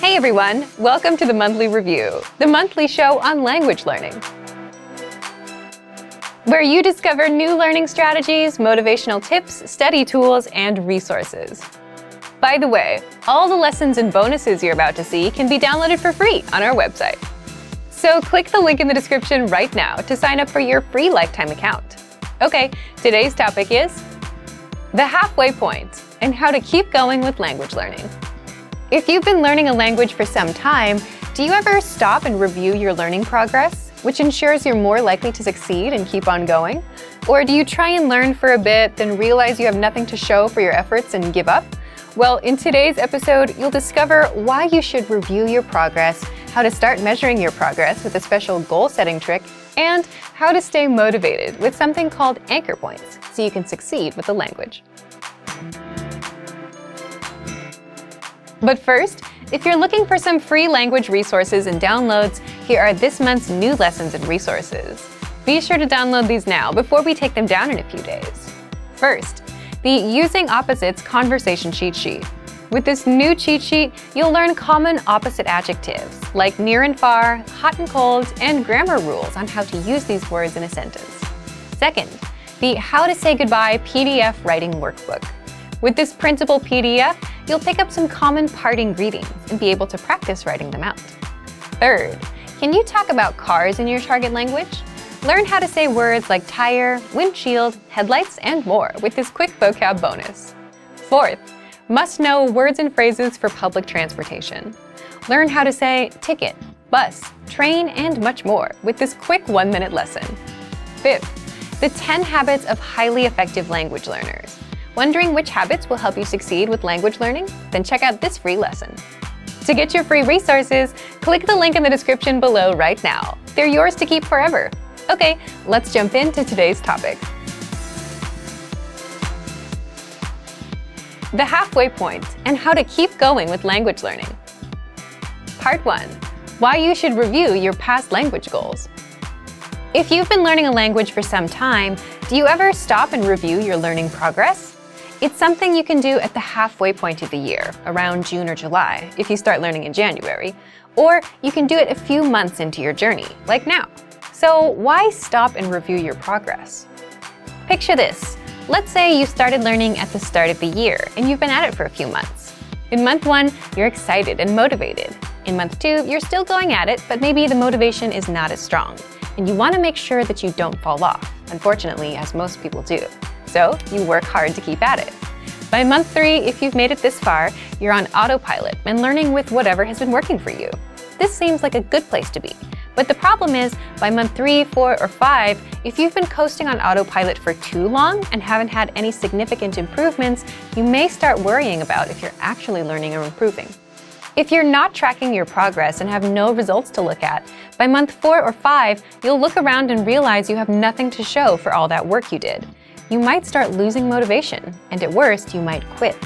Hey everyone, welcome to the Monthly Review, the monthly show on language learning, where you discover new learning strategies, motivational tips, study tools, and resources. By the way, all the lessons and bonuses you're about to see can be downloaded for free on our website. So click the link in the description right now to sign up for your free lifetime account. Okay, today's topic is the halfway point and how to keep going with language learning. If you've been learning a language for some time, do you ever stop and review your learning progress, which ensures you're more likely to succeed and keep on going? Or do you try and learn for a bit, then realize you have nothing to show for your efforts and give up? Well, in today's episode, you'll discover why you should review your progress, how to start measuring your progress with a special goal-setting trick, and how to stay motivated with something called anchor points so you can succeed with the language. But first, if you're looking for some free language resources and downloads, here are this month's new lessons and resources. Be sure to download these now before we take them down in a few days. First, the Using Opposites Conversation Cheat Sheet. With this new cheat sheet, you'll learn common opposite adjectives like near and far, hot and cold, and grammar rules on how to use these words in a sentence. Second, the How to Say Goodbye PDF Writing Workbook. With this printable PDF, you'll pick up some common parting greetings and be able to practice writing them out. Third, can you talk about cars in your target language? Learn how to say words like tire, windshield, headlights, and more with this quick vocab bonus. Fourth, must know words and phrases for public transportation. Learn how to say ticket, bus, train, and much more with this quick 1-minute lesson. Fifth, the 10 habits of highly effective language learners. Wondering which habits will help you succeed with language learning? Then check out this free lesson. To get your free resources, click the link in the description below right now. They're yours to keep forever. Okay, let's jump into today's topic. The halfway point and how to keep going with language learning. Part 1. Why you should review your past language goals. If you've been learning a language for some time, do you ever stop and review your learning progress? It's something you can do at the halfway point of the year, around June or July, if you start learning in January. Or you can do it a few months into your journey, like now. So why stop and review your progress? Picture this. Let's say you started learning at the start of the year and you've been at it for a few months. In month 1, you're excited and motivated. In month 2, you're still going at it, but maybe the motivation is not as strong. And you want to make sure that you don't fall off, unfortunately, as most people do. So you work hard to keep at it. By month 3, if you've made it this far, you're on autopilot and learning with whatever has been working for you. This seems like a good place to be. But the problem is, by month 3, 4, or 5, if you've been coasting on autopilot for too long and haven't had any significant improvements, you may start worrying about if you're actually learning or improving. If you're not tracking your progress and have no results to look at, by month 4 or 5, you'll look around and realize you have nothing to show for all that work you did. You might start losing motivation, and at worst, you might quit.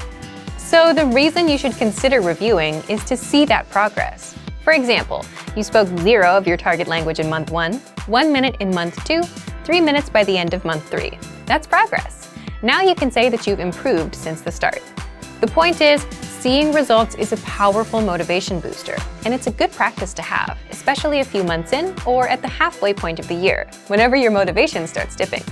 So the reason you should consider reviewing is to see that progress. For example, you spoke 0 of your target language in month 1, 1 minute in month 2, 3 minutes by the end of month 3. That's progress. Now you can say that you've improved since the start. The point is, seeing results is a powerful motivation booster, and it's a good practice to have, especially a few months in or at the halfway point of the year, whenever your motivation starts dipping.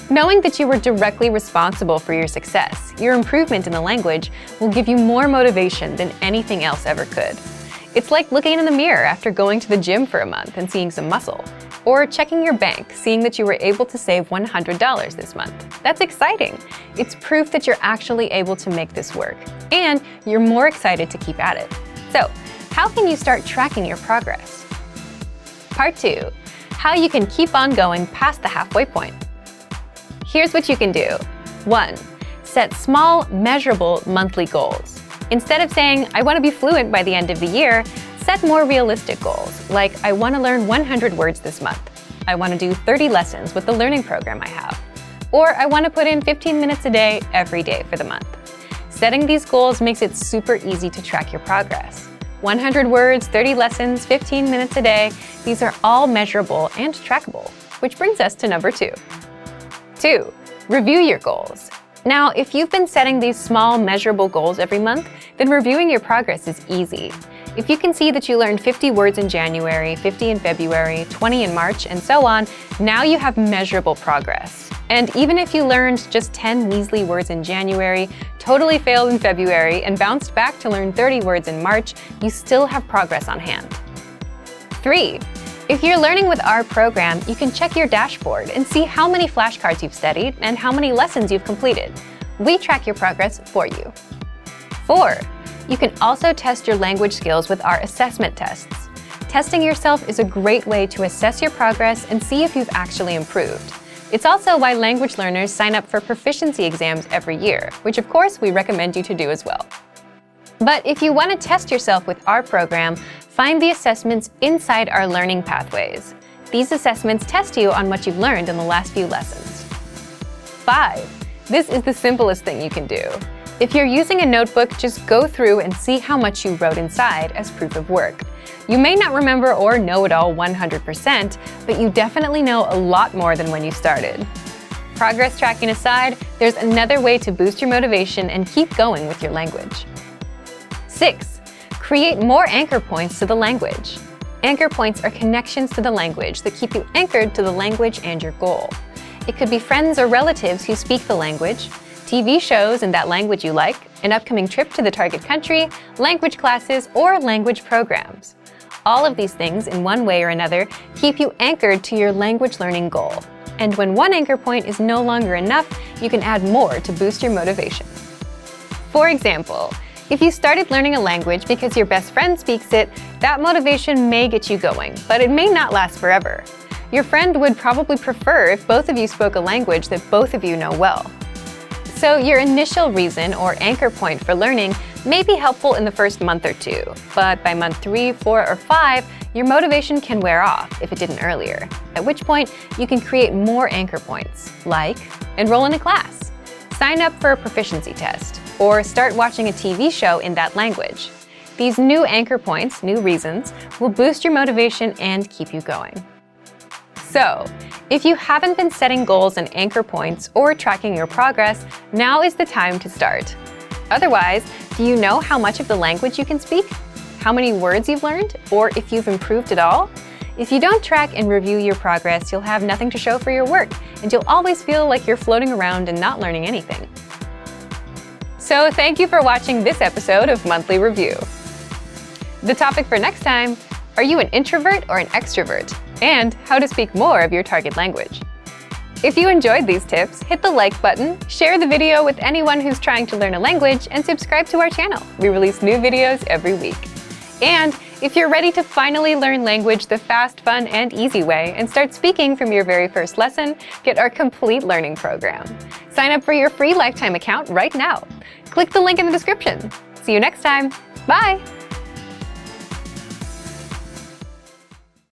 Knowing that you were directly responsible for your success, your improvement in the language will give you more motivation than anything else ever could. It's like looking in the mirror after going to the gym for a month and seeing some muscle, or checking your bank, seeing that you were able to save $100 this month. That's exciting. It's proof that you're actually able to make this work, and you're more excited to keep at it. So, how can you start tracking your progress? Part 2. How you can keep on going past the halfway point. Here's what you can do. 1. Set small, measurable monthly goals. Instead of saying, I want to be fluent by the end of the year, set more realistic goals, like I want to learn 100 words this month. I want to do 30 lessons with the learning program I have. Or I want to put in 15 minutes a day every day for the month. Setting these goals makes it super easy to track your progress. 100 words, 30 lessons, 15 minutes a day, these are all measurable and trackable, which brings us to number 2. 2. Review your goals. Now, if you've been setting these small, measurable goals every month, then reviewing your progress is easy. If you can see that you learned 50 words in January, 50 in February, 20 in March, and so on, now you have measurable progress. And even if you learned just 10 measly words in January, totally failed in February, and bounced back to learn 30 words in March, you still have progress on hand. 3. If you're learning with our program, you can check your dashboard and see how many flashcards you've studied and how many lessons you've completed. We track your progress for you. 4. You can also test your language skills with our assessment tests. Testing yourself is a great way to assess your progress and see if you've actually improved. It's also why language learners sign up for proficiency exams every year, which of course we recommend you to do as well. But if you want to test yourself with our program, find the assessments inside our learning pathways. These assessments test you on what you've learned in the last few lessons. 5. This is the simplest thing you can do. If you're using a notebook, just go through and see how much you wrote inside as proof of work. You may not remember or know it all 100%, but you definitely know a lot more than when you started. Progress tracking aside, there's another way to boost your motivation and keep going with your language. 6. Create more anchor points to the language. Anchor points are connections to the language that keep you anchored to the language and your goal. It could be friends or relatives who speak the language, TV shows in that language you like, an upcoming trip to the target country, language classes, or language programs. All of these things, in one way or another, keep you anchored to your language learning goal. And when one anchor point is no longer enough, you can add more to boost your motivation. For example, if you started learning a language because your best friend speaks it, that motivation may get you going, but it may not last forever. Your friend would probably prefer if both of you spoke a language that both of you know well. So your initial reason or anchor point for learning may be helpful in the first month or two, but by month 3, 4, or 5, your motivation can wear off if it didn't earlier, at which point you can create more anchor points, like enroll in a class, sign up for a proficiency test, or start watching a TV show in that language. These new anchor points, new reasons, will boost your motivation and keep you going. So, if you haven't been setting goals and anchor points or tracking your progress, now is the time to start. Otherwise, do you know how much of the language you can speak? How many words you've learned? Or if you've improved at all? If you don't track and review your progress, you'll have nothing to show for your work, and you'll always feel like you're floating around and not learning anything. So thank you for watching this episode of Monthly Review. The topic for next time: are you an introvert or an extrovert? And how to speak more of your target language. If you enjoyed these tips, hit the like button, share the video with anyone who's trying to learn a language, and subscribe to our channel. We release new videos every week. And if you're ready to finally learn language the fast, fun, and easy way and start speaking from your very first lesson, get our complete learning program. Sign up for your free lifetime account right now. Click the link in the description. See you next time. Bye!